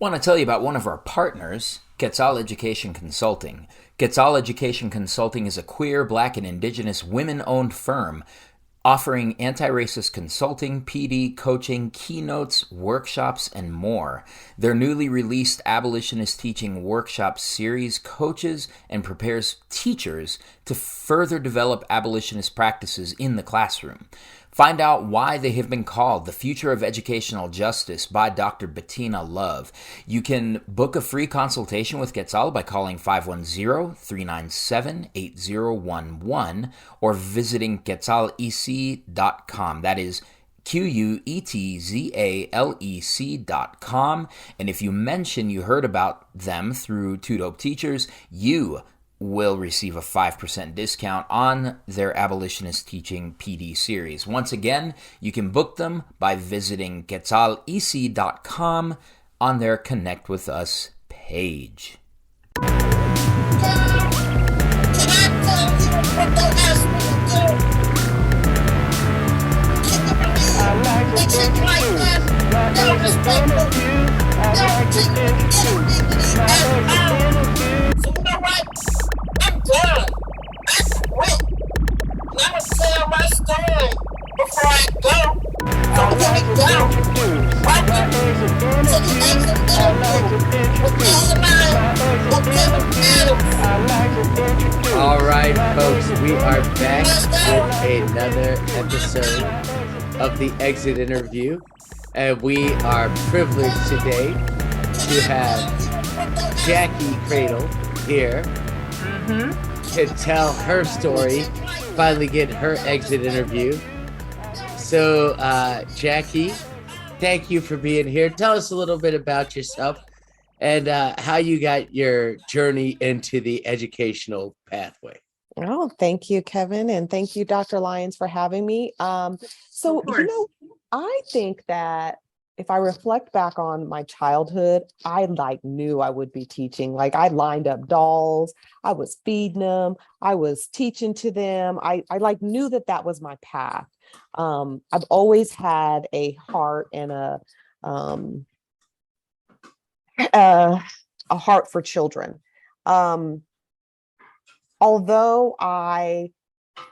Want to tell you about one of our partners, Quetzal Education Consulting. Quetzal Education Consulting is a queer, Black, and Indigenous women-owned firm offering anti-racist consulting, PD, coaching, keynotes, workshops, and more. Their newly released Abolitionist Teaching Workshop series coaches and prepares teachers to further develop abolitionist practices in the classroom. Find out why they have been called the future of educational justice by Dr. Bettina Love. You can book a free consultation with Quetzal by calling 510-397-8011 or visiting quetzalec.com. That is quetzalec.com. And if you mention you heard about them through Two Dope Teachers, you will receive a 5% discount on their Abolitionist Teaching PD series. Once again, you can book them by visiting quetzalec.com on their Connect With Us page. Done. I quit. And I'm going to tell my story before I go. So here we go. Welcome to the Exit Interview with All right, folks, we are back with another episode of the Exit Interview. And we are privileged today to have Jacci Cradle here. To tell her story, finally get her exit interview. So, Jacci, thank you for being here. Tell us a little bit about yourself and how you got your journey into the educational pathway. Oh, thank you, Kevin. And thank you, Dr. Lyons, for having me. I think that if I reflect back on my childhood, I knew I would be teaching. I lined up dolls, I was feeding them, I was teaching to them. I knew that was my path. I've always had a heart and a heart for children. Although I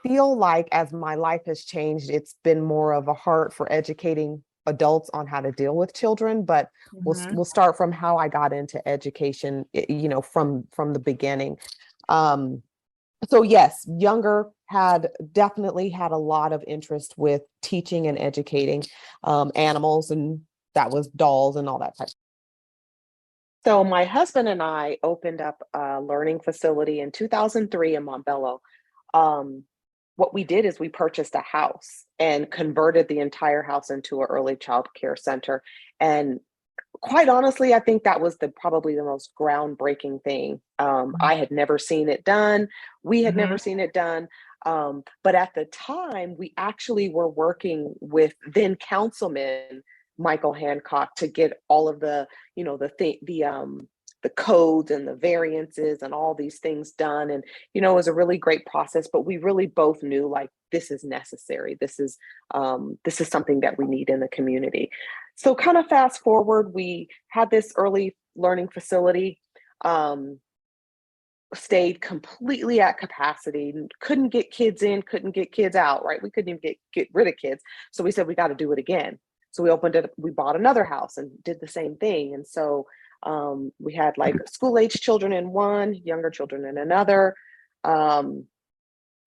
feel like as my life has changed, it's been more of a heart for educating adults on how to deal with children, but we'll start from how I got into education, from the beginning. So yes, younger definitely had a lot of interest with teaching and educating animals, and that was dolls and all that type. So my husband and I opened up a learning facility in 2003 in Montbello. What we did is we purchased a house and converted the entire house into an early child care center. And quite honestly, I think that was probably the most groundbreaking thing. I had never seen it done. We had never seen it done. But at the time, we actually were working with then Councilman Michael Hancock to get all of the codes and the variances and all these things done. And, it was a really great process, but we really both knew this is necessary. This is something that we need in the community. So kind of fast forward, we had this early learning facility, stayed completely at capacity, couldn't get kids in, couldn't get kids out, right? We couldn't even get rid of kids. So we said, we got to do it again. So we opened it, we bought another house and did the same thing. And so we had school-age children in one, younger children in another,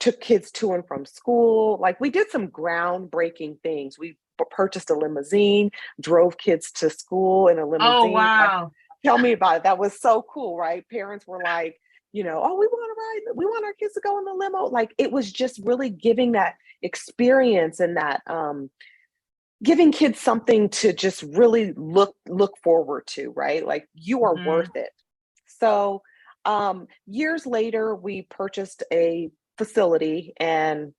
took kids to and from school. We did some groundbreaking things. We purchased a limousine, drove kids to school in a limousine. Oh, wow. Tell me about it. That was so cool, right? Parents were oh, we want to ride. We want our kids to go in the limo. It was just really giving that experience and that, giving kids something to just really look forward to, right? You are worth it. So years later, we purchased a facility and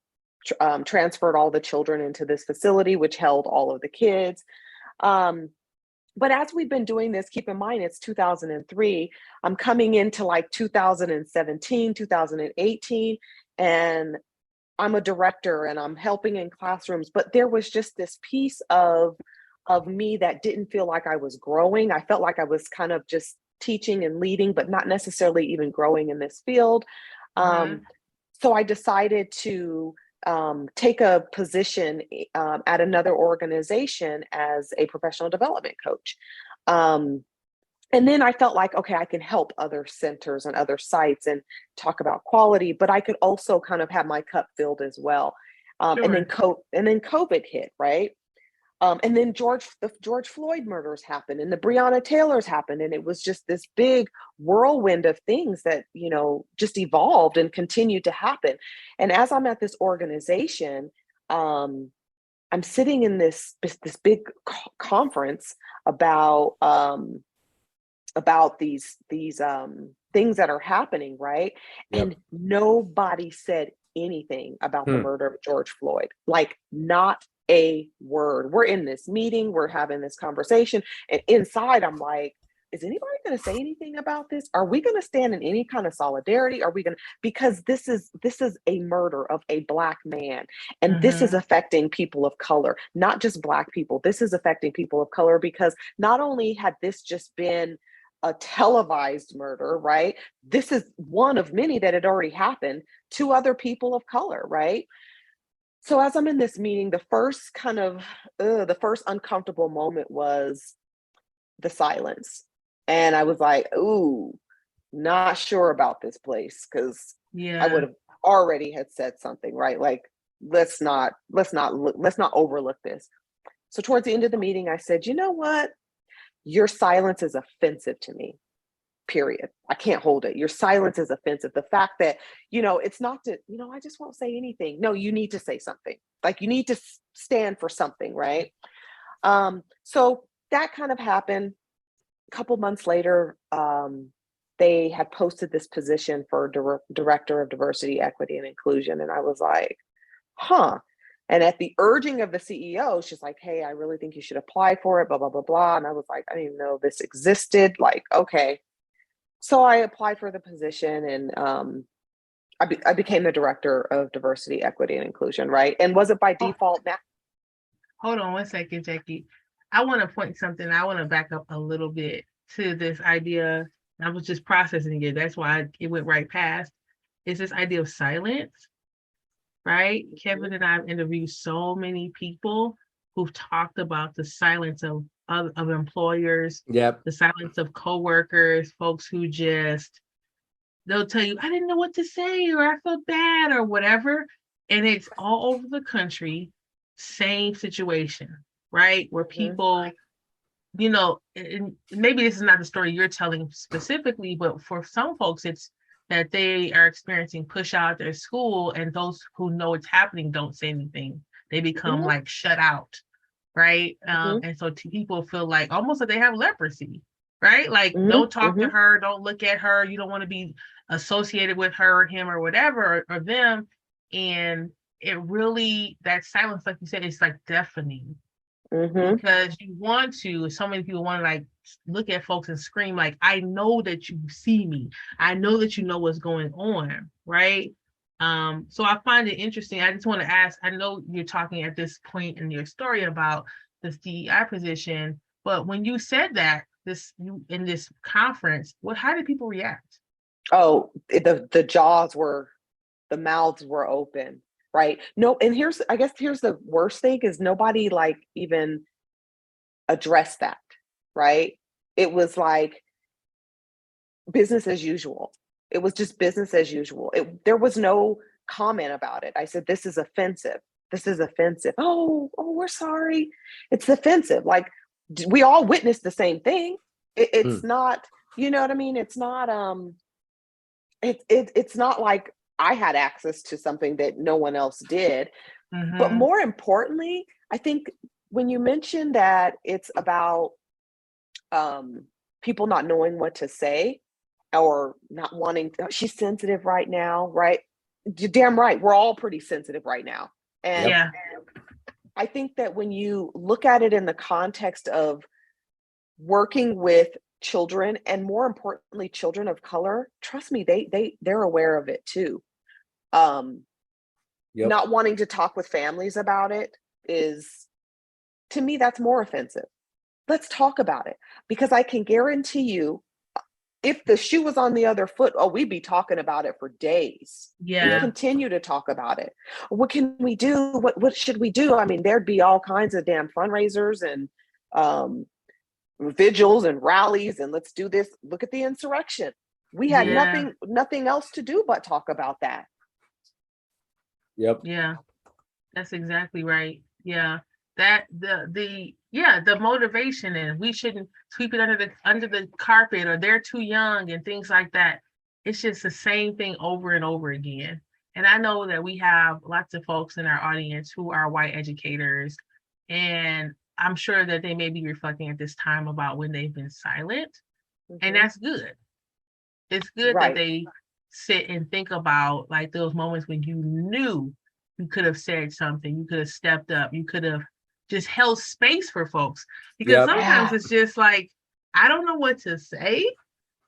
transferred all the children into this facility, which held all of the kids. But as we've been doing this, keep in mind, it's 2003. I'm coming into 2017, 2018, and I'm a director and I'm helping in classrooms, but there was just this piece of of me that didn't feel like I was growing. I felt like I was kind of just teaching and leading, but not necessarily even growing in this field. So I decided to take a position at another organization as a professional development coach. And then I felt like, okay, I can help other centers and other sites and talk about quality, but I could also kind of have my cup filled as well. Sure. And then COVID hit, right? And then the George Floyd murders happened, and the Breonna Taylors happened, and it was just this big whirlwind of things that, you know, just evolved and continued to happen. And as I'm at this organization, I'm sitting in this big conference about these things that are happening, right? Yep. And nobody said anything about the murder of George Floyd, like not a word. We're in this meeting, we're having this conversation, and inside I'm like, is anybody going to say anything about this? Are we going to stand in any kind of solidarity? Are we going to, because this is a murder of a Black man, and this is affecting people of color, not just Black people. This is affecting people of color, because not only had this just been a televised murder, right? This is one of many that had already happened to other people of color, right? So as I'm in this meeting, the first uncomfortable moment was the silence. And I was like, ooh, not sure about this place, because I would have already had said something, right? Like, let's not overlook this. So towards the end of the meeting, I said, you know what? Your silence is offensive to me, period. I can't hold it. Your silence is offensive. The fact that, you know, it's not that, you know, I just won't say anything. No, you need to say something. Like, you need to stand for something, right? So that kind of happened. A couple months later, they had posted this position for director of diversity, equity, and inclusion. And I was like, huh. And at the urging of the CEO, she's like, hey, I really think you should apply for it, blah, blah, blah, blah. And I was like, I didn't even know this existed. Like, okay. So I applied for the position, and I became the director of diversity, equity, and inclusion, right? And was it by default? Hold on one second, Jackie. I want to point something. I want to back up a little bit to this idea. I was just processing it. That's why it went right past. It's this idea of silence, right? Kevin and I have interviewed so many people who've talked about the silence of employers, Yep. the silence of coworkers, folks who just, they'll tell you, I didn't know what to say, or I felt bad, or whatever. And it's all over the country, same situation, right? Where people, you know, and maybe this is not the story you're telling specifically, but for some folks, it's that they are experiencing push out their school, and those who know it's happening don't say anything. They become like shut out, right? And so people feel like almost like they have leprosy, right? Like, don't talk to her, don't look at her, you don't want to be associated with her or him or whatever, or them. And it really, that silence, like you said, it's like deafening. Because you want to, so many people want to like look at folks and scream, like, I know that you see me. I know that you know what's going on, right? So I find it interesting. I just want to ask, I know you're talking at this point in your story about this DEI position, but when you said that in this conference, how did people react? Oh, the mouths were open. Right. No, and here's the worst thing is nobody like even addressed that. Right. It was like business as usual. It was just business as usual. There was no comment about it. I said, this is offensive. This is offensive. Oh, we're sorry. It's offensive. Like, we all witnessed the same thing. It's not, you know what I mean? It's not, it's not like I had access to something that no one else did. But more importantly, I think when you mention that it's about people not knowing what to say or not wanting she's sensitive right now, right? You're damn right. We're all pretty sensitive right now. And I think that when you look at it in the context of working with children, and more importantly, children of color, trust me, they're aware of it too. Not wanting to talk with families about it is to me, that's more offensive. Let's talk about it, because I can guarantee you, if the shoe was on the other foot, oh, we'd be talking about it for days. Yeah. We continue to talk about it. What can we do? What should we do? I mean, there'd be all kinds of damn fundraisers and vigils and rallies, and let's do this. Look at the insurrection. We had nothing else to do but talk about that. Yep. Yeah, that's exactly right. Yeah. That the motivation, and we shouldn't sweep it under the carpet, or they're too young and things like that. It's just the same thing over and over again. And I know that we have lots of folks in our audience who are white educators, and I'm sure that they may be reflecting at this time about when they've been silent. And that's good. It's good that they sit and think about like those moments when you knew you could have said something, you could have stepped up, you could have just held space for folks. Because sometimes it's just like, I don't know what to say,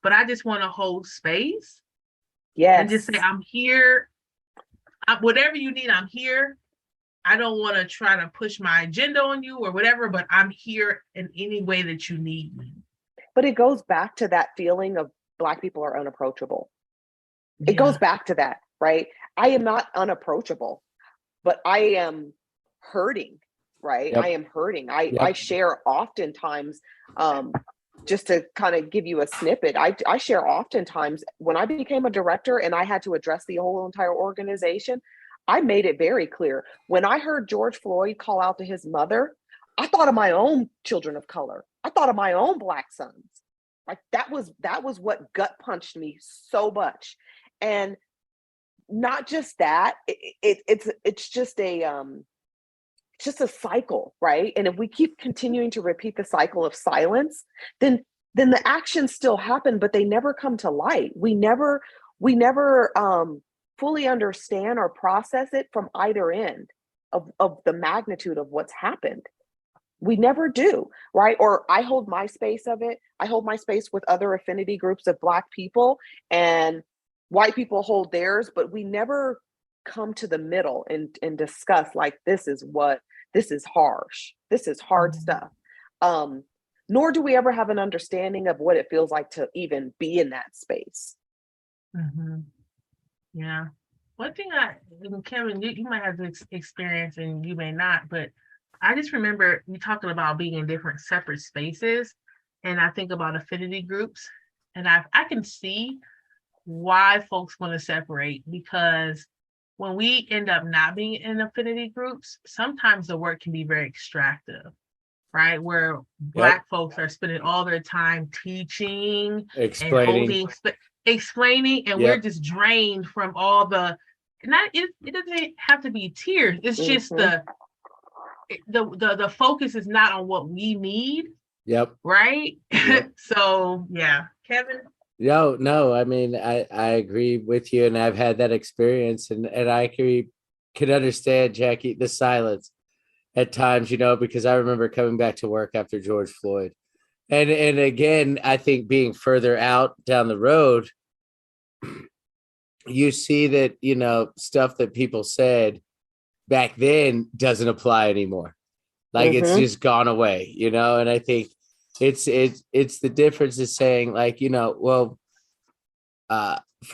but I just want to hold space. And just say, I'm here. Whatever you need, I'm here. I don't want to try to push my agenda on you or whatever, but I'm here in any way that you need me. But it goes back to that feeling of Black people are unapproachable. It goes back to that, right? I am not unapproachable, but I am hurting, right? Yep. I am hurting. I share oftentimes, just to kind of give you a snippet, I share oftentimes when I became a director and I had to address the whole entire organization, I made it very clear. When I heard George Floyd call out to his mother, I thought of my own children of color. I thought of my own Black sons. Like that was what gut punched me so much. And not just that, it's just a cycle, right? And if we keep continuing to repeat the cycle of silence, then the actions still happen, but they never come to light. We never fully understand or process it from either end of the magnitude of what's happened. We never do, right? Or I hold my space of it. I hold my space with other affinity groups of Black people, and white people hold theirs, but we never come to the middle and discuss like, this is harsh. This is hard stuff. Nor do we ever have an understanding of what it feels like to even be in that space. Mm-hmm. Yeah. One thing Kevin, you might have this experience and you may not, but I just remember you talking about being in different separate spaces. And I think about affinity groups, and I can see why folks want to separate, because when we end up not being in affinity groups, sometimes the work can be very extractive, right? Where Black folks are spending all their time teaching, explaining, and we're just drained from all the, it doesn't have to be tears. It's just the focus is not on what we need. Right. So Kevin. No, I mean, I agree with you, and I've had that experience, and I can understand, Jackie, the silence at times, because I remember coming back to work after George Floyd, and again, I think being further out down the road, you see that, stuff that people said back then doesn't apply anymore. Like it's just gone away, and I think it's the difference is saying like, for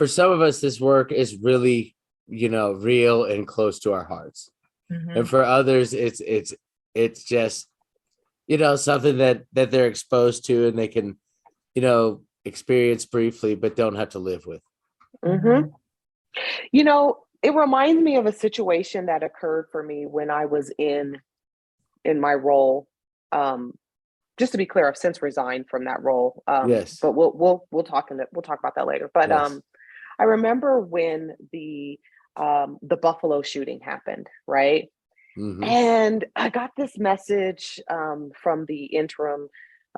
some of us, this work is really, real and close to our hearts. And for others, it's just, something that they're exposed to and they can, experience briefly, but don't have to live with. It reminds me of a situation that occurred for me when I was in my role. Just to be clear, I've since resigned from that role. But we'll talk about that later. But I remember when the Buffalo shooting happened, right? And I got this message from the interim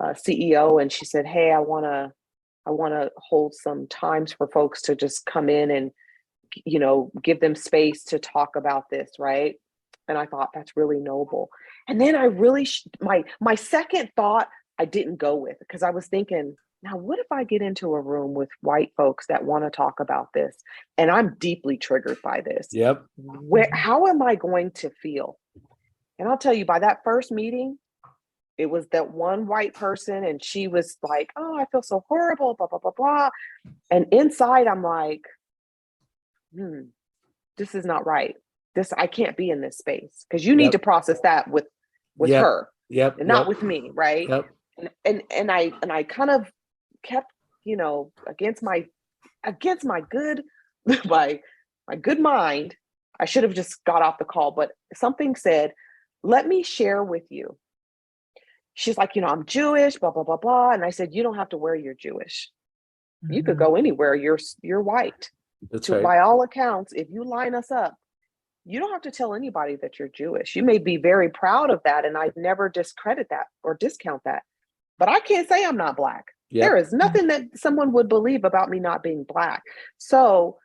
CEO, and she said, "Hey, I want to hold some times for folks to just come in and give them space to talk about this," right? And I thought, that's really noble. And then I really, my second thought, I didn't go with, because I was thinking, now, what if I get into a room with white folks that want to talk about this, and I'm deeply triggered by this? How am I going to feel? And I'll tell you, by that first meeting, it was that one white person, and she was like, oh, I feel so horrible, blah, blah, blah, blah. And inside I'm like, this is not right. I can't be in this space, because you need to process that with her and not with me, right? And I kind of kept, against my good my good mind. I should have just got off the call, but something said, let me share with you. She's like, I'm Jewish, blah, blah, blah, blah. And I said, you don't have to wear you're Jewish. You could go anywhere. You're white. That's right. By all accounts, if you line us up, you don't have to tell anybody that you're Jewish. You may be very proud of that, and I'd never discredit that or discount that. But I can't say I'm not Black. Yep. There is nothing that someone would believe about me not being Black. So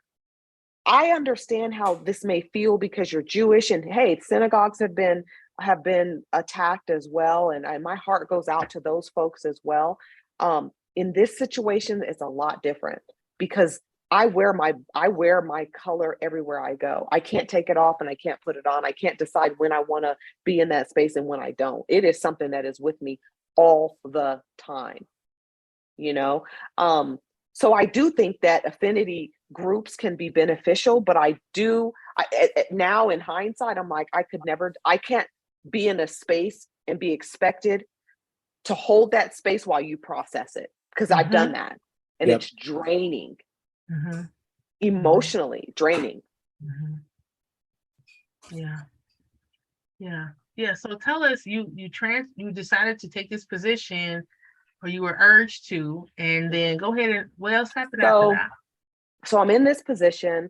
I understand how this may feel because you're Jewish, and hey, synagogues have been attacked as well, and my heart goes out to those folks as well. In this situation, it's a lot different because I wear my color everywhere I go. I can't take it off and I can't put it on. I can't decide when I want to be in that space and when I don't. It is something that is with me all the time, So I do think that affinity groups can be beneficial, but now in hindsight, I'm like, I can't be in a space and be expected to hold that space while you process it, because I've done that, and it's draining, emotionally draining. Yeah. So tell us, you decided to take this position, or you were urged to, and then go ahead and what else happened after that? So I'm in this position,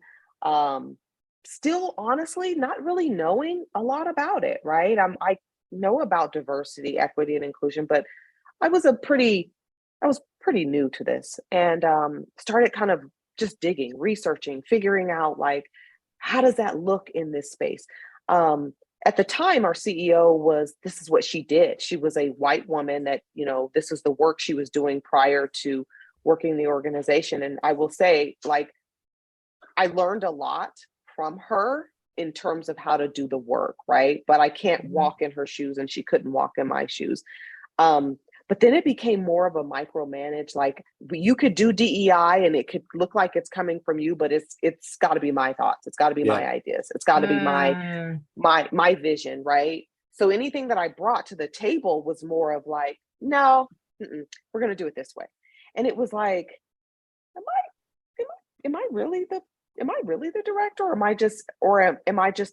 still honestly not really knowing a lot about it, right? I know about diversity, equity, and inclusion, but I was pretty new to this, and started kind of just digging, researching, figuring out, like, how does that look in this space? At the time, our CEO this is what she did. She was a white woman that, this is the work she was doing prior to working the organization. And I will say, like, I learned a lot from her in terms of how to do the work, right? But I can't walk in her shoes, and she couldn't walk in my shoes. But then it became more of a micromanage, like, you could do DEI and it could look like it's coming from you, but it's got to be my thoughts. It's got to be my ideas. It's got to be my vision, right? So anything that I brought to the table was more of like, no, we're going to do it this way. And it was like, am I really the director, or am I just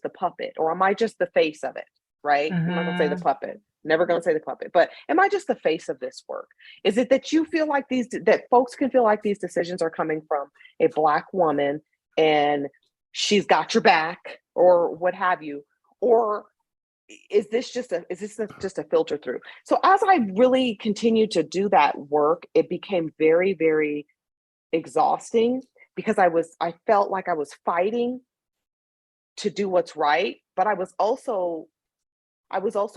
the puppet, or am I just the face of it? Right? I'm not gonna say the puppet. Never gonna say the puppet. But am I just the face of this work? Is it that you feel like that folks can feel like these decisions are coming from a Black woman and she's got your back, or what have you? Or is this just a filter through? So as I really continued to do that work, it became very, very exhausting, because I felt like I was fighting to do what's right, but I was also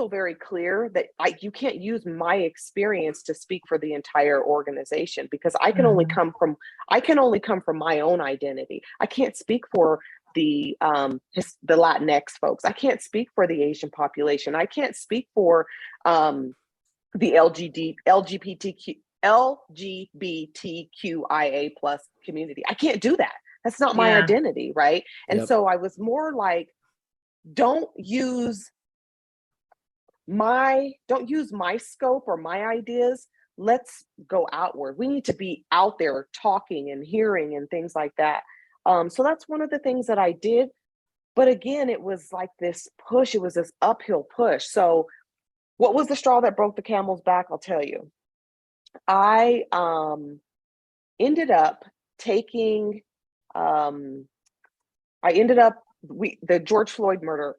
very clear that you can't use my experience to speak for the entire organization, because I can only come from my own identity. I can't speak for the Latinx folks. I can't speak for the Asian population. I can't speak for the LGBTQIA plus community. I can't do that. That's not my identity, right? And so I was more like, don't use my scope or my ideas. Let's go outward. We need to be out there talking and hearing and things like that. So that's one of the things that I did. But again, it was like this push. It was this uphill push. So what was the straw that broke the camel's back? I'll tell you. I ended up taking, the George Floyd murder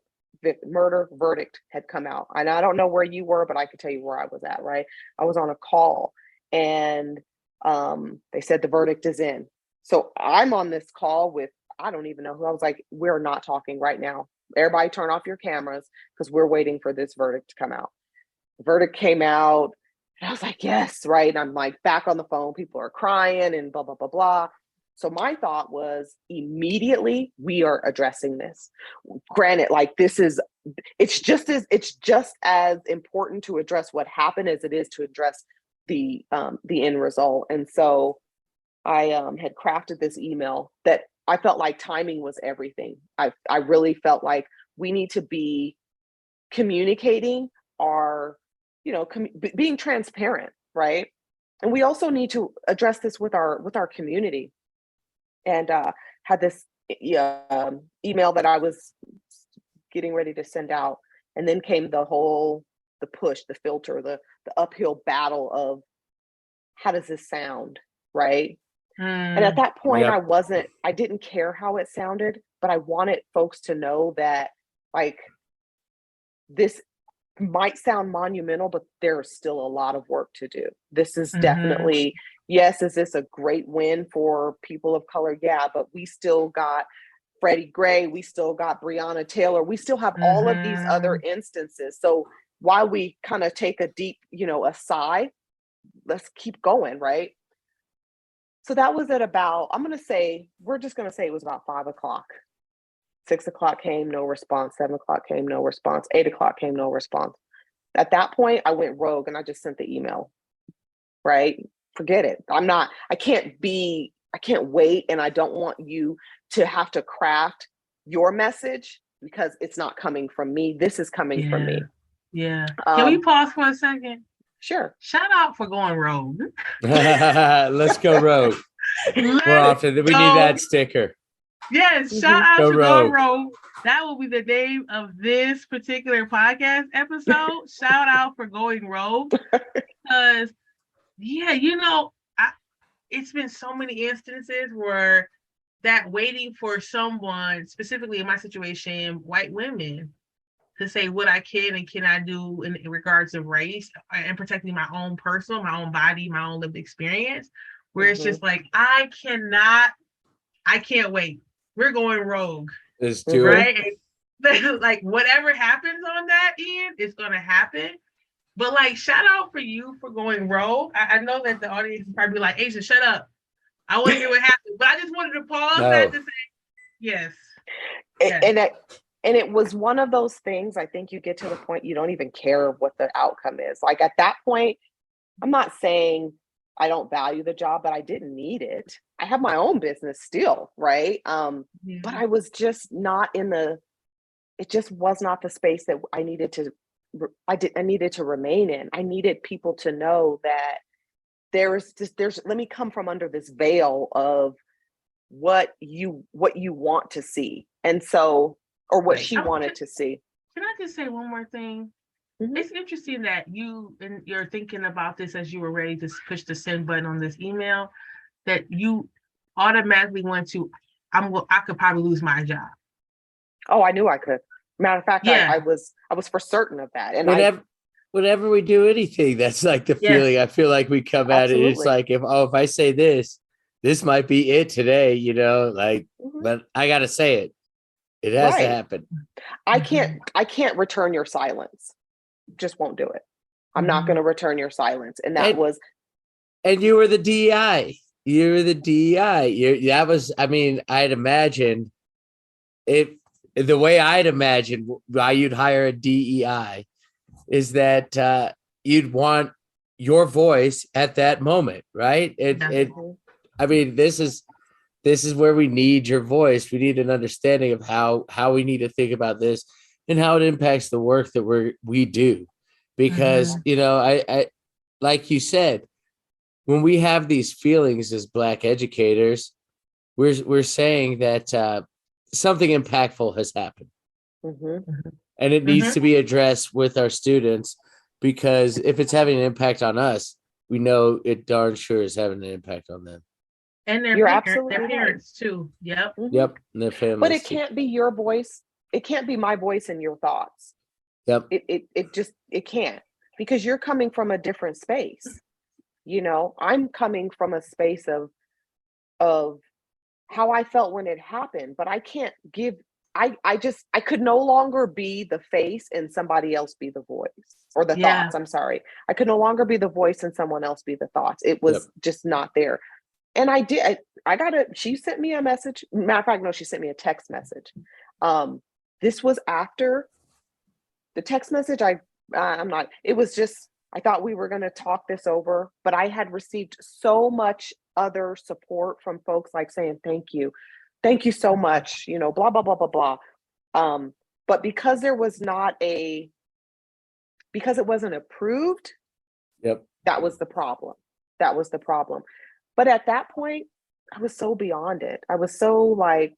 verdict had come out. And I don't know where you were, but I could tell you where I was at, right? I was on a call, and they said the verdict is in. So I'm on this call with, I don't even know who. I was like, we're not talking right now. Everybody turn off your cameras, because we're waiting for this verdict to come out. The verdict came out, and I was like, yes, right. And I'm like back on the phone. People are crying and blah, blah, blah, blah. So my thought was immediately we are addressing this. Granted, like it's just as important to address what happened as it is to address the end result. And so I had crafted this email that I felt like timing was everything. I really felt like we need to be communicating our, being transparent, right? And we also need to address this with our community. And had this email that I was getting ready to send out, and then came the push, the filter, the uphill battle of how does this sound, right? And at that point, Yep. I didn't care how it sounded, but I wanted folks to know that, like, this might sound monumental, but there's still a lot of work to do. This is definitely, yes, is this a great win for people of color? Yeah, but we still got Freddie Gray, we still got Breonna Taylor, we still have all of these other instances. So while we kind of take a deep, a sigh, let's keep going, right? So that was at about, we're just going to say it was about 5 o'clock. 6 o'clock came, no response. 7 o'clock came, no response. 8 o'clock came, no response. At that point, I went rogue and I just sent the email, right? Forget it. I can't wait. And I don't want you to have to craft your message because it's not coming from me. This is coming from me. Yeah. Can we pause for a second? Sure. Shout out for going rogue. Let's go rogue. More often. We need that sticker. Yes, shout out to Going Rogue. That will be the name of this particular podcast episode. Shout out for Going Rogue. Because, it's been so many instances where that waiting for someone, specifically in my situation, white women, to say what I can and cannot do in regards of race and protecting my own body, my own lived experience, where it's just like, I can't wait. We're going rogue. Let's do it. Like whatever happens on that end is going to happen. But like, shout out for you for going rogue. I know that the audience is probably like, Asia, shut up. I want to hear what happened. But I just wanted to pause that to say, yes. And it was one of those things, I think you get to the point you don't even care what the outcome is. Like at that point, I'm not saying I don't value the job, but I didn't need it. I have my own business still, right? But I was just not it just was not the space that I needed to remain in. I needed people to know that let me come from under this veil of what you want to see. And so, or what she wanted to see. Can I just say one more thing? Mm-hmm. It's interesting that you're thinking about this as you were ready to push the send button on this email, that you automatically went to, I could probably lose my job. Oh, I knew I could. Matter of fact, I was for certain of that. And whenever we do anything, that's like the feeling. I feel like we come at it. It's like, if I say this might be it today, but I got to say it. It has to happen. I can't return your silence. Just won't do it. I'm not going to return your silence. And and you were the DEI. You were the DEI. I'd imagine the way I'd imagine why you'd hire a DEI is that you'd want your voice at that moment, right? This is where we need your voice. We need an understanding of how we need to think about this and how it impacts the work that we do. Because, I like you said, when we have these feelings as Black educators, we're saying that something impactful has happened. And it needs to be addressed with our students, because if it's having an impact on us, we know it darn sure is having an impact on them. And their parents too. Yep. Yep. And their families. But it can't be your voice. It can't be my voice and your thoughts. Yep. It can't, because you're coming from a different space. I'm coming from a space of how I felt when it happened, but I can't give, I could no longer be the face and somebody else be the voice, or the thoughts. I'm sorry. I could no longer be the voice and someone else be the thoughts. It was just not there. And I she sent me a message. Matter of fact, no, she sent me a text message. This was after the text message. It was just, I thought we were going to talk this over, but I had received so much other support from folks like saying, thank you so much, blah, blah, blah, blah, blah. But because it wasn't approved, Yep. that was the problem. But at that point, I was so beyond it. I was so like,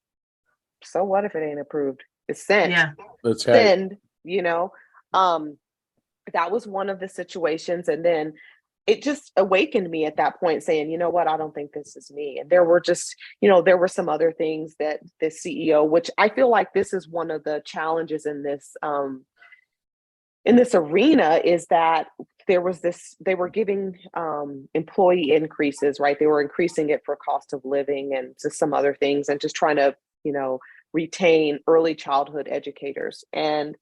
so what if it ain't approved? It's sent. Yeah. That's right. Send, that was one of the situations. And then it just awakened me at that point saying, you know what, I don't think this is me. And there were just, there were some other things that the CEO, which I feel like this is one of the challenges in this arena, is that they were giving employee increases, right? They were increasing it for cost of living and just some other things, and just trying to, retain early childhood educators. And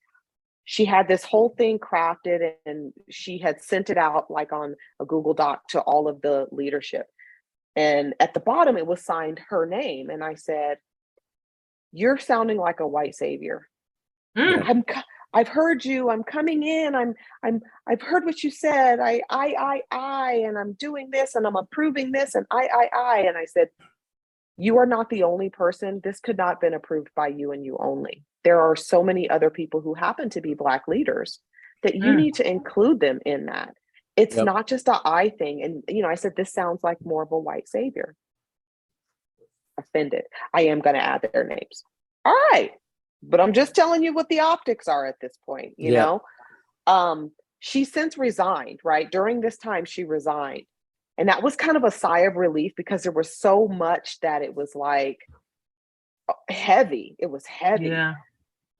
she had this whole thing crafted, and she had sent it out like on a Google Doc to all of the leadership. And at the bottom, it was signed her name. And I said, "You're sounding like a white savior. I've heard you. I'm coming in. I've heard what you said. I, and I'm doing this, and I'm approving this, and I." And I said, "You are not the only person. This could not have been approved by you and you only. There are so many other people who happen to be Black leaders that you need to include them in that. It's not just a I thing." And, I said, "This sounds like more of a white savior." Offended. I am going to add their names. All right. But I'm just telling you what the optics are at this point, you know? She since resigned, right? During this time, she resigned. And that was kind of a sigh of relief, because there was so much that it was like heavy. It was heavy. Yeah.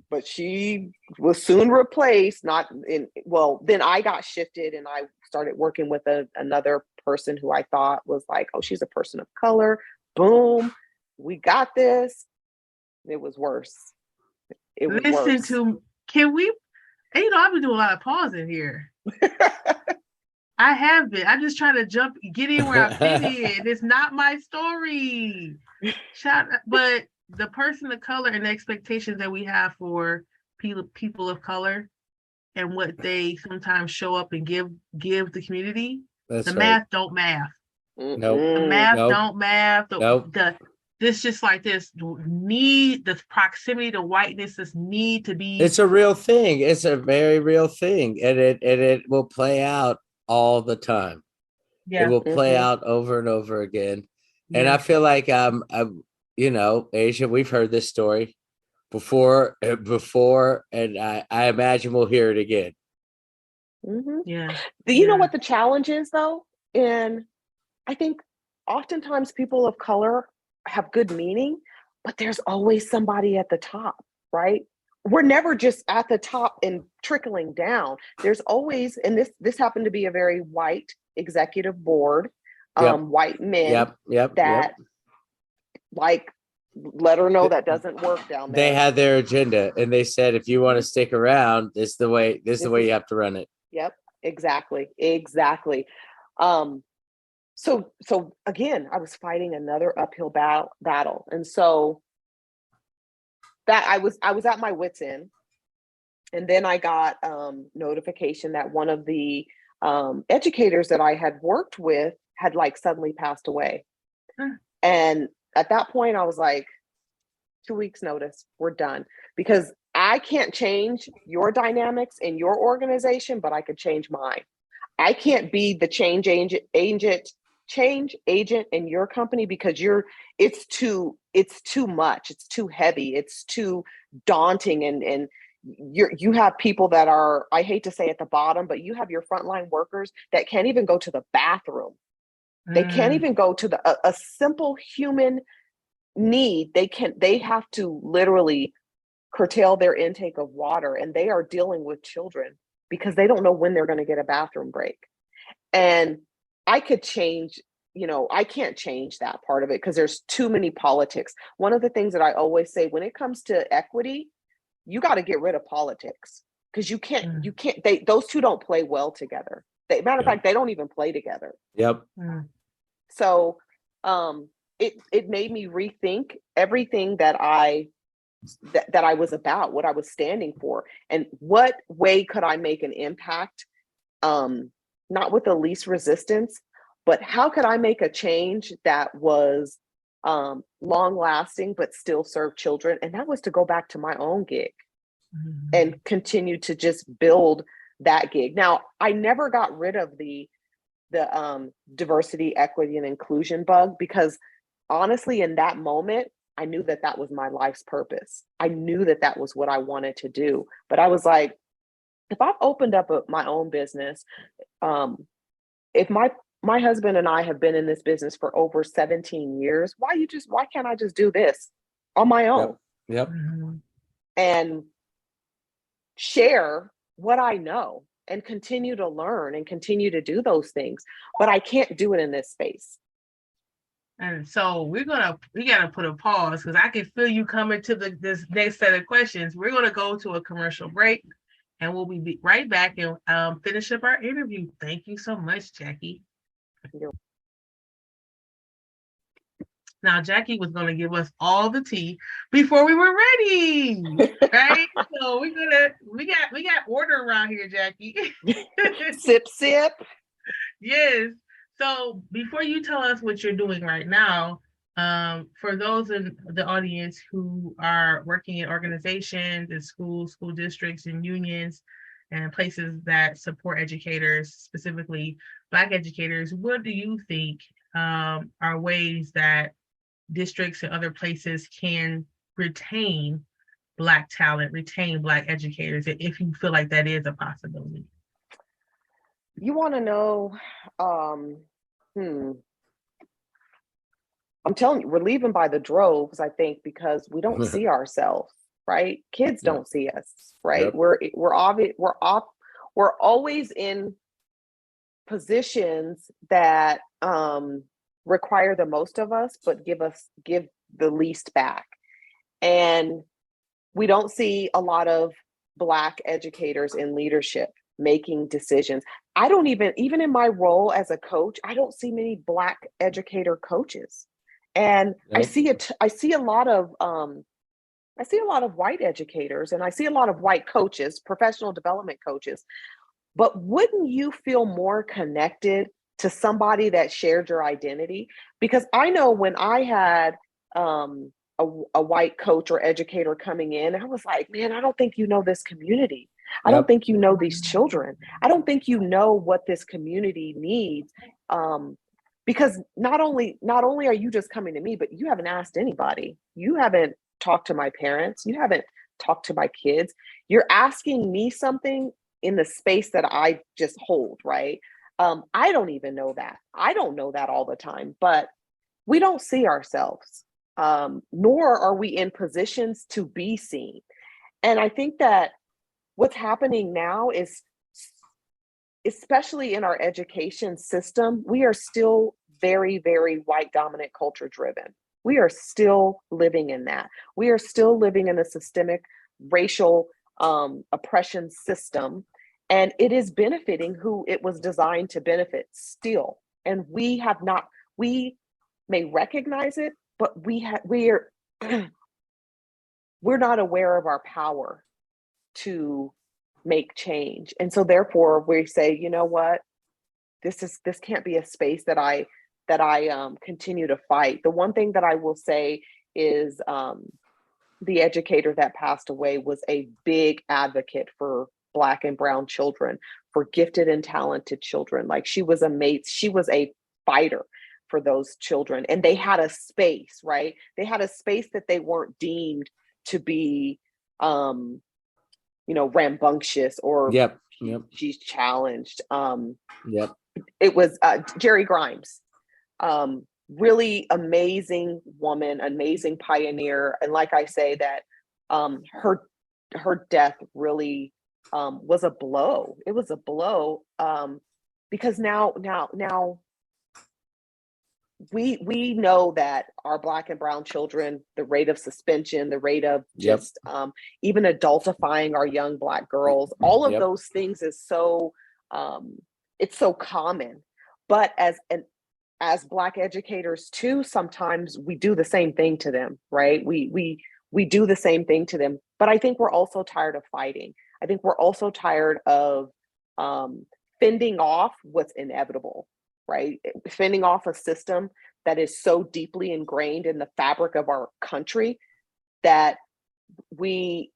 But she was soon replaced. Then I got shifted, and I started working with another person who I thought was like, oh, she's a person of color. Boom. We got this. It was worse. Can we, I've been doing a lot of pausing here. I have been. I'm just trying to get in where I fit in. It's not my story. But the person of color and the expectations that we have for people of color and what they sometimes show up and give the community, math don't math. Nope. The math don't math. This just like this the proximity to whiteness, this need to be. It's a real thing. It's a very real thing. And it will play out all the time. Yeah. It will play out over and over again. Yeah. And I feel like Asia, we've heard this story before, and I imagine we'll hear it again. Mm-hmm. Yeah. You know what the challenge is, though? And I think oftentimes people of color have good meaning, but there's always somebody at the top, right? We're never just at the top and trickling down. There's always, and this happened to be a very white executive board, white men like, let her know that doesn't work down there. They had their agenda, and they said, if you want to stick around, this is the way you have to run it. Yep, exactly. So again, I was fighting another uphill battle. And so that I was at my wit's end. And then I got notification that one of the educators that I had worked with had like suddenly passed away. And at that point I was like, 2 weeks notice, we're done. Because I can't change your dynamics in your organization, but I could change mine. I can't be the change agent in your company, because it's too much. It's too heavy. It's too daunting. And you have people that are, I hate to say at the bottom, but you have your frontline workers that can't even go to the bathroom. They can't even go to a simple human need. They have to literally curtail their intake of water, and they are dealing with children because they don't know when they're going to get a bathroom break. And I could change, I can't change that part of it because there's too many politics. One of the things that I always say when it comes to equity, you got to get rid of politics, because those two don't play well together. Matter of fact, they don't even play together. Yep. So, it made me rethink everything that I was about, what I was standing for, and what way could I make an impact, not with the least resistance, but how could I make a change that was long lasting but still serve children. And that was to go back to my own gig and continue to just build that gig. Now, I never got rid of the diversity, equity, and inclusion bug, because honestly, in that moment, I knew that that was my life's purpose. I knew that that was what I wanted to do. But I was like, if I've opened up my own business, if my husband and I have been in this business for over 17 years, why can't I just do this on my own? Yep. And share what I know and continue to learn and continue to do those things. But I can't do it in this space. And so we gotta put a pause, because I can feel you coming to this next set of questions. We're gonna go to a commercial break, and we'll be right back and finish up our interview. Thank you so much, Jackie. Now, Jackie was going to give us all the tea before we were ready, right? So we got order around here, Jackie. Sip, sip. Yes. So before you tell us what you're doing right now, for those in the audience who are working in organizations and school districts and unions and places that support educators, specifically Black educators, what do you think are ways that districts and other places can retain Black talent, retain Black educators, if you feel like that is a possibility? You want to know, I'm telling you, we're leaving by the droves, I think, because we don't see ourselves, right? Kids don't see us, right? Yep. We're always in positions that require the most of us, but give the least back. And we don't see a lot of Black educators in leadership making decisions. I don't even in my role as a coach, I don't see many Black educator coaches. And nope. I see a lot of white educators, and I see a lot of white coaches, professional development coaches. But wouldn't you feel more connected to somebody that shared your identity? Because I know when I had a white coach or educator coming in, I was like, man, I don't think you know this community. Yep. I don't think you know these children. I don't think you know what this community needs. Because not only are you just coming to me, but you haven't asked anybody. You haven't talked to my parents. You haven't talked to my kids. You're asking me something in the space that I just hold, right? I don't even know that. I don't know that all the time, but we don't see ourselves, nor are we in positions to be seen. And I think that what's happening now is, especially in our education system, we are still very, very white dominant culture driven. We are still living in that. We are still living in a systemic racial oppression system, and it is benefiting who it was designed to benefit still. And we may recognize it, but we're not aware of our power to make change. And so therefore we say, you know what, this can't be a space that I continue to fight. The one thing that I will say is the educator that passed away was a big advocate for Black and brown children, for gifted and talented children. Like, she was a fighter for those children. And they had a space, right? They had a space that they weren't deemed to be rambunctious or yep. she's challenged. Yep. It was Jerry Grimes, really amazing woman, amazing pioneer. And like I say, that her death really was a blow. It was a blow because now we know that our Black and brown children, the rate of suspension, the rate of just even adultifying our young Black girls, all of those things is so it's so common. But as as Black educators too, sometimes we do the same thing to them, right? We do the same thing to them, but I think we're also tired of fighting. I think we're also tired of fending off what's inevitable, right? Fending off a system that is so deeply ingrained in the fabric of our country that we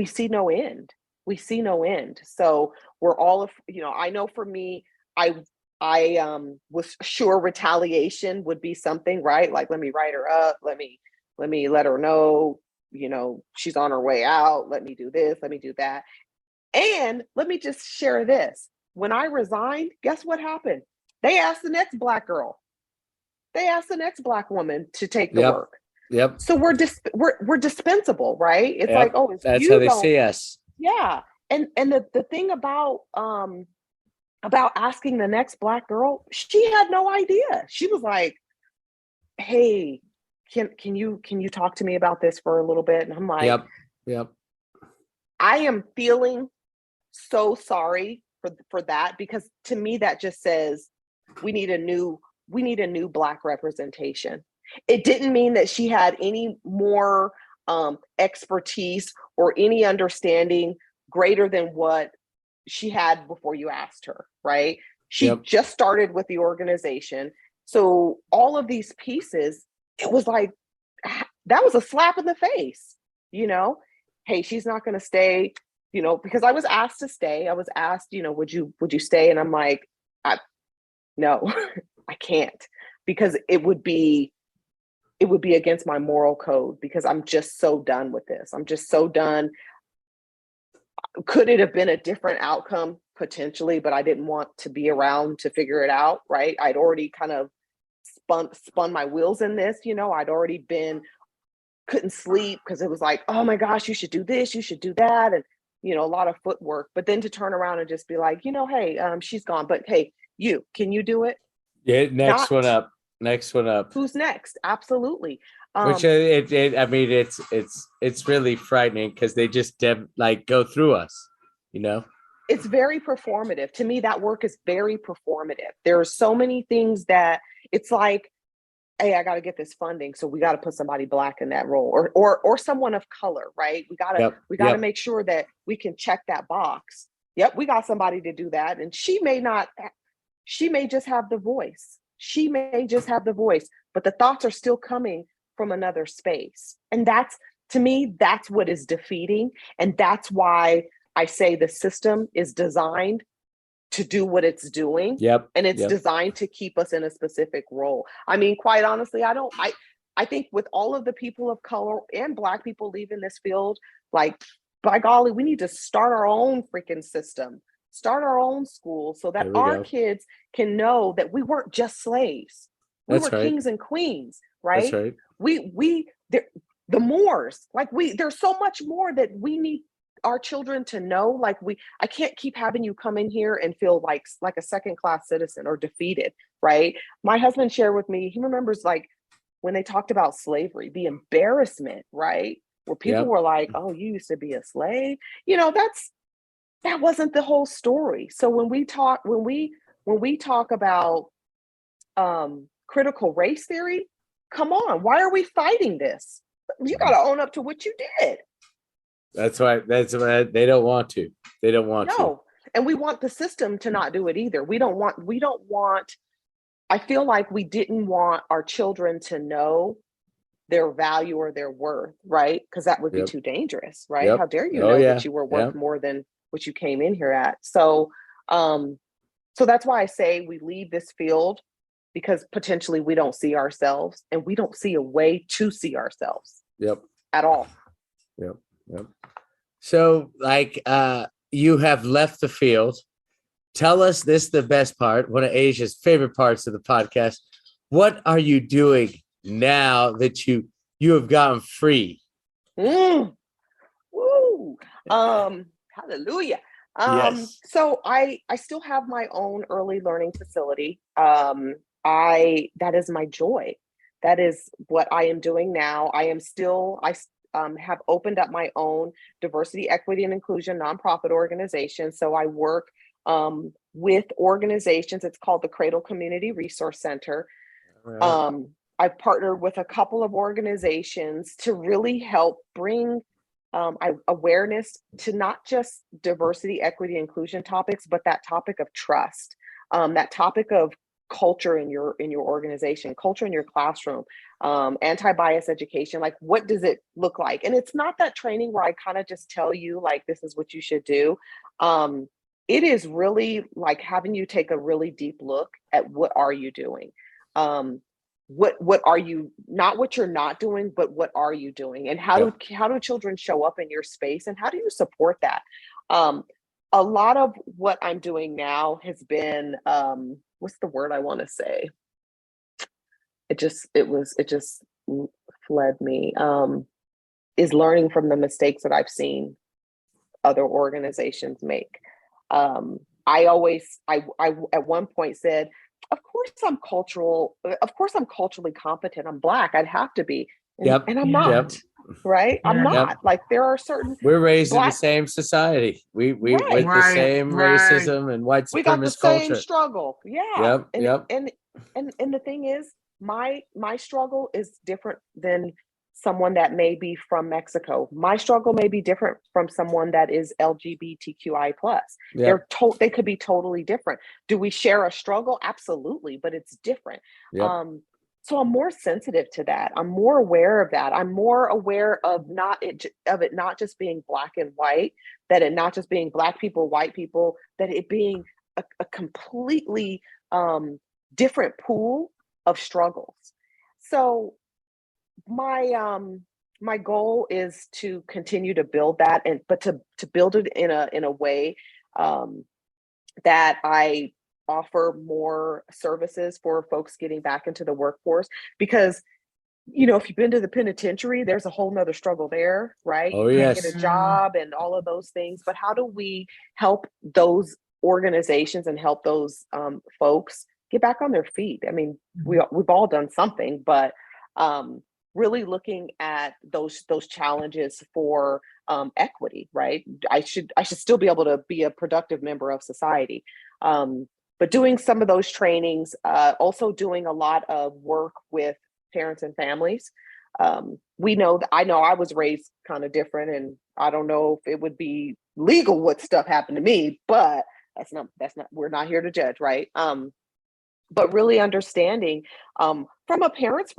see no end. We see no end. So we're all, I know for me, I was sure retaliation would be something, right? Like, let me write her up. Let me let her know, she's on her way out. Let me do this. Let me do that. And let me just share this. When I resigned, guess what happened? They asked the next Black girl. They asked the next Black woman to take the work. Yep. So we're dispensable, right? It's like, oh, if that's you how they don't, see us. yeah. And the thing about asking the next Black girl, she had no idea. She was like, hey, can you talk to me about this for a little bit? And I'm like, yep. I am feeling so sorry for that, because to me that just says we need a new Black representation. It didn't mean that she had any more expertise or any understanding greater than what she had before you asked her, right? She just started with the organization. So all of these pieces, it was like, that was a slap in the face, hey, she's not going to stay, because I was asked to stay. I was asked, would you stay? And I'm like, no, I can't, because it would be against my moral code, because I'm just so done with this. I'm just so done. Could it have been a different outcome? Potentially, but I didn't want to be around to figure it out, right? I'd already kind of spun my wheels in this, I'd already couldn't sleep because it was like, oh my gosh, you should do this, you should do that. And, a lot of footwork, but then to turn around and just be like, hey, she's gone, but hey, can you do it? Yeah. Next one up. Who's next? Absolutely. Which I mean, it's really frightening, because they just go through us, It's very performative. To me, that work is very performative. There are so many things that it's like, hey, I got to get this funding, so we got to put somebody Black in that role, or someone of color, right? We got to make sure that we can check that box. Yep, we got somebody to do that, and she may just have the voice. She may just have the voice, but the thoughts are still coming from another space. And to me, that's what is defeating. And that's why I say the system is designed to do what it's doing. And it's designed to keep us in a specific role. I mean, quite honestly, I think with all of the people of color and Black people leaving this field, like, by golly, we need to start our own freaking system, start our own school, so that our kids can know that we weren't just slaves. We were kings and queens, right? That's right. The Moors, there's so much more that we need our children to know. I can't keep having you come in here and feel like a second-class citizen or defeated, right? My husband shared with me, he remembers when they talked about slavery, the embarrassment, right? Where people were like, oh, you used to be a slave. That wasn't the whole story. So when we talk about critical race theory, come on, why are we fighting this? You got to own up to what you did. That's why they don't want to. They don't want to. And we want the system to not do it either. We don't want, I feel like we didn't want our children to know their value or their worth, right? Because that would be too dangerous, right? How dare you know that you were worth more than what you came in here at? So that's why I say we leave this field, because potentially we don't see ourselves, and we don't see a way to see ourselves at all. So you have left the field. Tell us, this is the best part, one of Asia's favorite parts of the podcast. What are you doing now that you have gotten free? Woo! Hallelujah. Yes. So I still have my own early learning facility. That is my joy. That is what I am doing now. I have opened up my own diversity, equity, and inclusion nonprofit organization. So I work with organizations. It's called the Cradle Community Resource Center. Right. I've partnered with a couple of organizations to really help bring awareness to not just diversity, equity, inclusion topics, but that topic of trust, that topic of culture in your organization, culture in your classroom, anti-bias education. Like, what does it look like? And it's not that training where I kind of just tell you, like, this is what you should do. It is really like having you take a really deep look at what are you doing. What are you, not what you're not doing, but what are you doing, and how do children show up in your space, and how do you support that? A lot of what I'm doing now has been what's the word I want to say? It just fled me. Is learning from the mistakes that I've seen other organizations make. I at one point said, of course I'm culturally competent. I'm Black. I'd have to be. And I'm not. Right? I'm not. Like, there are certain, we're raised in the same society. We with the same racism and white supremacist we got the culture. same struggle. Yeah. And the thing is, my struggle is different than someone that may be from Mexico. My struggle may be different from someone that is LGBTQI plus. They could be totally different. Do we share a struggle? Absolutely, but it's different. So I'm more sensitive to that. I'm more aware of that. I'm more aware of it not just being Black and white, that it not just being Black people, white people, that it being a completely different pool of struggles. So my goal is to continue to build that, but to build it in a way that I offer more services for folks getting back into the workforce. Because, if you've been to the penitentiary, there's a whole nother struggle there, right? Oh, you can't get a job and all of those things. But how do we help those organizations and help those folks get back on their feet? I mean, we've all done something, but really looking at those challenges for equity, right? I should still be able to be a productive member of society. But doing some of those trainings, also doing a lot of work with parents and families. I know I was raised kind of different, and I don't know if it would be legal what stuff happened to me, but that's not, we're not here to judge, right? But really understanding from a parent's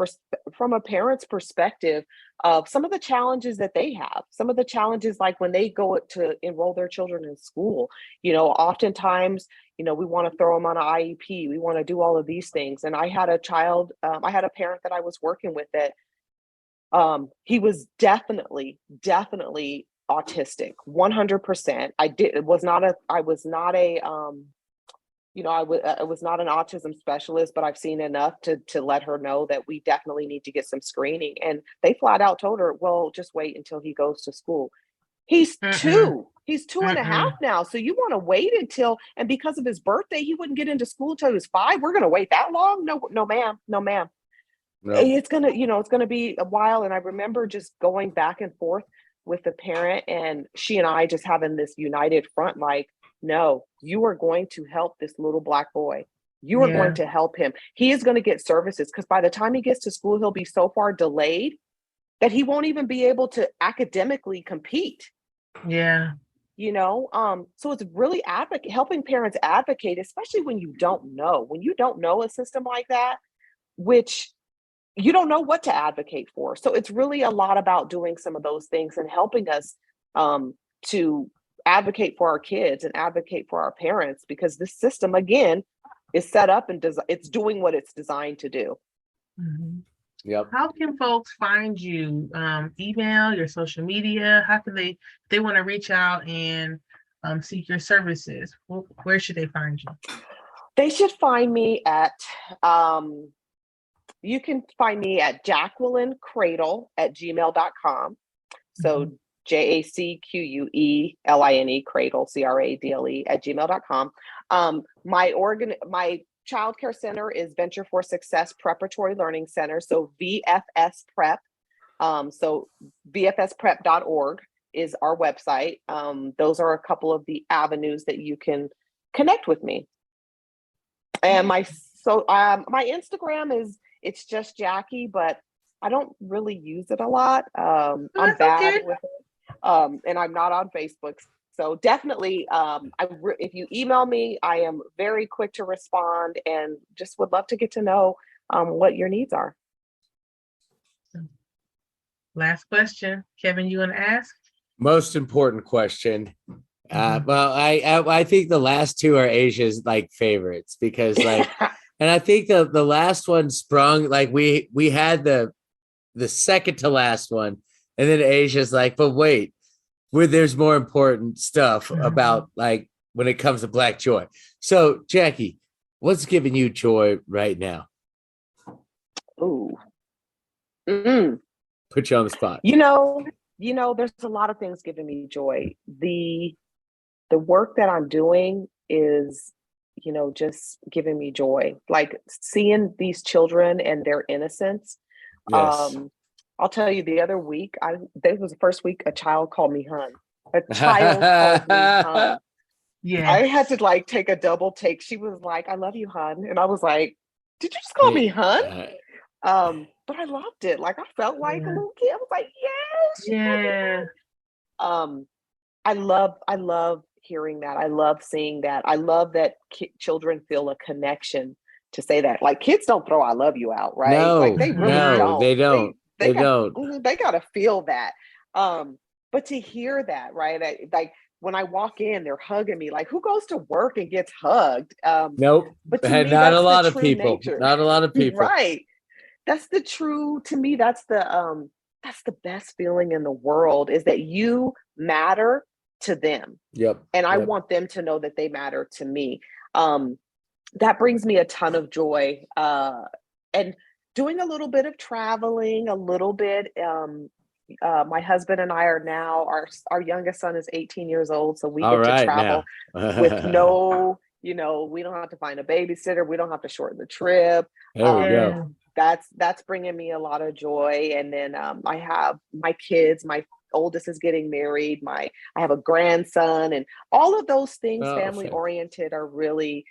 perspective of some of the challenges that they have, some of the challenges, like when they go to enroll their children in school, oftentimes, we want to throw them on an IEP. We want to do all of these things. And I had a parent that I was working with that he was definitely autistic, 100%. I was not an autism specialist, but I've seen enough to let her know that we definitely need to get some screening. And they flat out told her, well, just wait until he goes to school. He's two. He's two and a half now. So you want to wait until, and because of his birthday, he wouldn't get into school until he was 5. We're going to wait that long? No, ma'am. No. It's going to be a while. And I remember just going back and forth with the parent, and she and I just having this united front, like, no, you are going to help this little Black boy. You are going to help him. He is going to get services, because by the time he gets to school, he'll be so far delayed that he won't even be able to academically compete. Yeah. So it's really helping parents advocate, especially when you don't know a system like that, which you don't know what to advocate for. So it's really a lot about doing some of those things and helping us to advocate for our kids and advocate for our parents, because this system, again, is set up and it's doing what it's designed to do. Yep. How can folks find you? Email, your social media? How can they want to reach out and seek your services? Where should they find you? They should find me at you can find me at jacquelinecradle@gmail.com. So JACQUELINE Cradle CRADLE@gmail.com. My childcare center is Venture for Success Preparatory Learning Center, so VFS Prep. So VFSprep.org is our website. Those are a couple of the avenues that you can connect with me. And my So my Instagram it's just Jacci, but I don't really use it a lot. I'm That's bad okay. with it. And I'm not on Facebook. So definitely, if you email me, I am very quick to respond and just would love to get to know what your needs are. Last question. Kevin, you want to ask? Most important question. Well, I think the last two are Asia's like favorites because like, and I think the last one sprung like we had the second to last one, and then Asia's like, but wait, where there's more important stuff about like when it comes to Black joy. So Jacci, what's giving you joy right now? Ooh. Put you on the spot. You know, there's a lot of things giving me joy. The work that I'm doing is, just giving me joy. Like seeing these children and their innocence. Yes. I'll tell you, the other week, this was the first week a child called me hun. A child called me hun. Yeah. I had to like take a double take. She was like, "I love you, hun," and I was like, "Did you just call me hun?" But I loved it. Like I felt like a little kid. I was like, "Yes." Yeah. I love hearing that. I love seeing that. I love that children feel a connection to say that. Like kids don't throw "I love you" out, right? No, Like they really don't. They don't. They don't. They gotta feel that. But to hear that, right? Like when I walk in, they're hugging me. Like who goes to work and gets hugged? Nope. But to me, not that's a lot the of true people. nature. Not a lot of people. Right. That's the true, to me, that's the best feeling in the world is that you matter to them. Yep. And I want them to know that they matter to me. That brings me a ton of joy. And doing a little bit of traveling, a little bit. My husband and I are now, our youngest son is 18 years old. So we get to travel with no, we don't have to find a babysitter. We don't have to shorten the trip. There we go. That's bringing me a lot of joy. And then I have my kids, my oldest is getting married. I have a grandson, and all of those things, family oriented, are really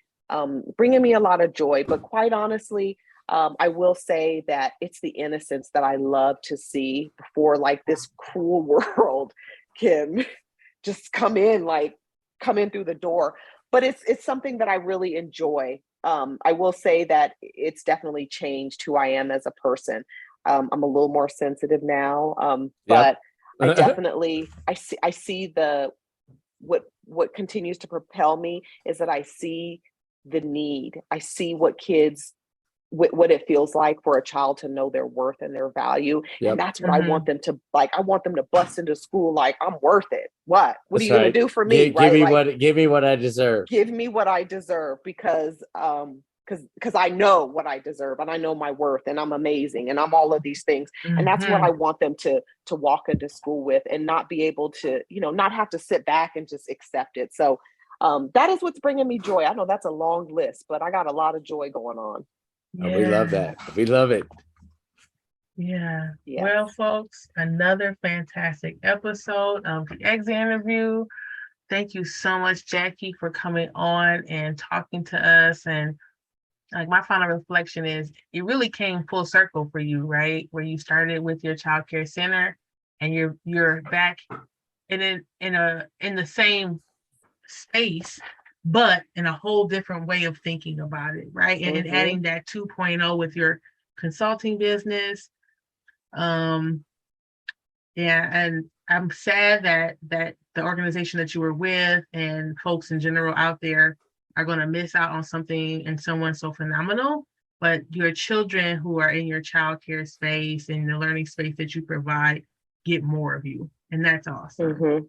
bringing me a lot of joy. But quite honestly, I will say that it's the innocence that I love to see before like this cruel world can just come in through the door. But it's something that I really enjoy. I will say that it's definitely changed who I am as a person. I'm a little more sensitive now, but I definitely I see what continues to propel me is that I see the need. I see what what it feels like for a child to know their worth and their value. And that's what I want them to like. I want them to bust into school like, I'm worth it. What are you going to do for me? Give me what I deserve. Give me what I deserve because I know what I deserve and I know my worth and I'm amazing and I'm all of these things. And that's what I want them to walk into school with and not be able to, not have to sit back and just accept it. So that is what's bringing me joy. I know that's a long list, but I got a lot of joy going on. Yeah. We love that. We love it. Yeah. Yes. Well, folks, another fantastic episode of the Exit Interview. Thank you so much, Jacci, for coming on and talking to us. And like my final reflection is it really came full circle for you, right? Where you started with your childcare center and you're back in the same space, but in a whole different way of thinking about it, right? And adding that 2.0 with your consulting business. And I'm sad that the organization that you were with and folks in general out there are going to miss out on something and someone so phenomenal. But your children who are in your childcare space and the learning space that you provide get more of you, and that's awesome.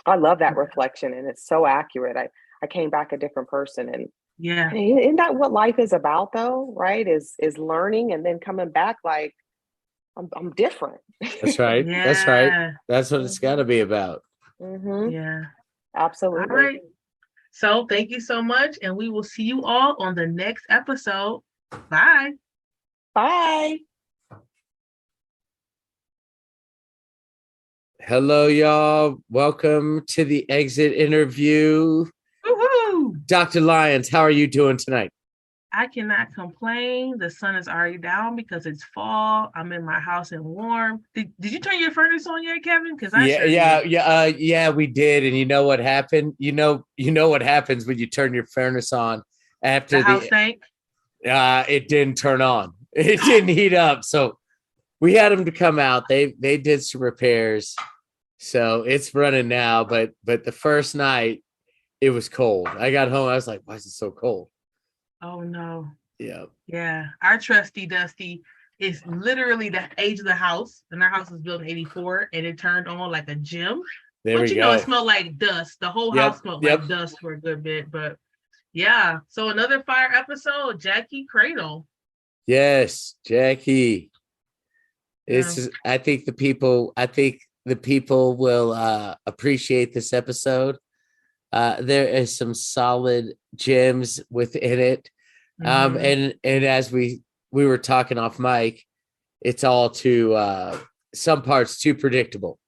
I love that reflection, and it's so accurate. I came back a different person, and yeah, isn't that what life is about, though? Right? Is learning and then coming back like I'm different. That's right. Yeah. That's right. That's what it's got to be about. Yeah, absolutely. All right. So thank you so much, and we will see you all on the next episode. Bye. Bye. Hello, y'all. Welcome to the Exit Interview. Woo-hoo! Dr. Lyons, how are you doing tonight? I cannot complain. The sun is already down because it's fall. I'm in my house and warm. Did you turn your furnace on yet, Kevin? Because I sure did. Yeah, we did. And you know what happened? You know what happens when you turn your furnace on after The house stank? It didn't turn on. It didn't heat up. So we had them to come out. They did some repairs. So it's running now, but the first night it was cold. I got home, I was like, why is it so cold? Oh no. Yeah. Yeah. Our trusty Dusty is literally the age of the house. And our house was built in 84 and it turned on like a gym. But you know, it smelled like dust. The whole house smelled like dust for a good bit. But yeah. So another fire episode, Jacci Cradle. Yes, Jacci. I think the people will appreciate this episode. There is some solid gems within it. And as we were talking off mic, it's all some parts too predictable.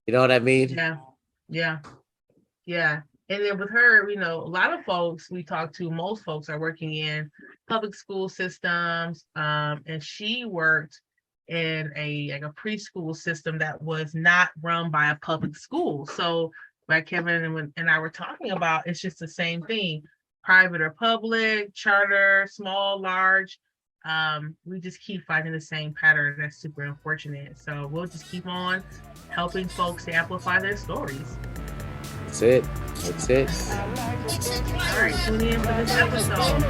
You know what I mean? Yeah. And then with her, you know, a lot of folks we talk to, most folks are working in public school systems. And she worked in a preschool system that was not run by a public school. So like Kevin and I were talking about, it's just the same thing, private or public, charter, small, large. We just keep finding the same pattern. That's super unfortunate. So we'll just keep on helping folks to amplify their stories. That's it. All right, tune in for this episode.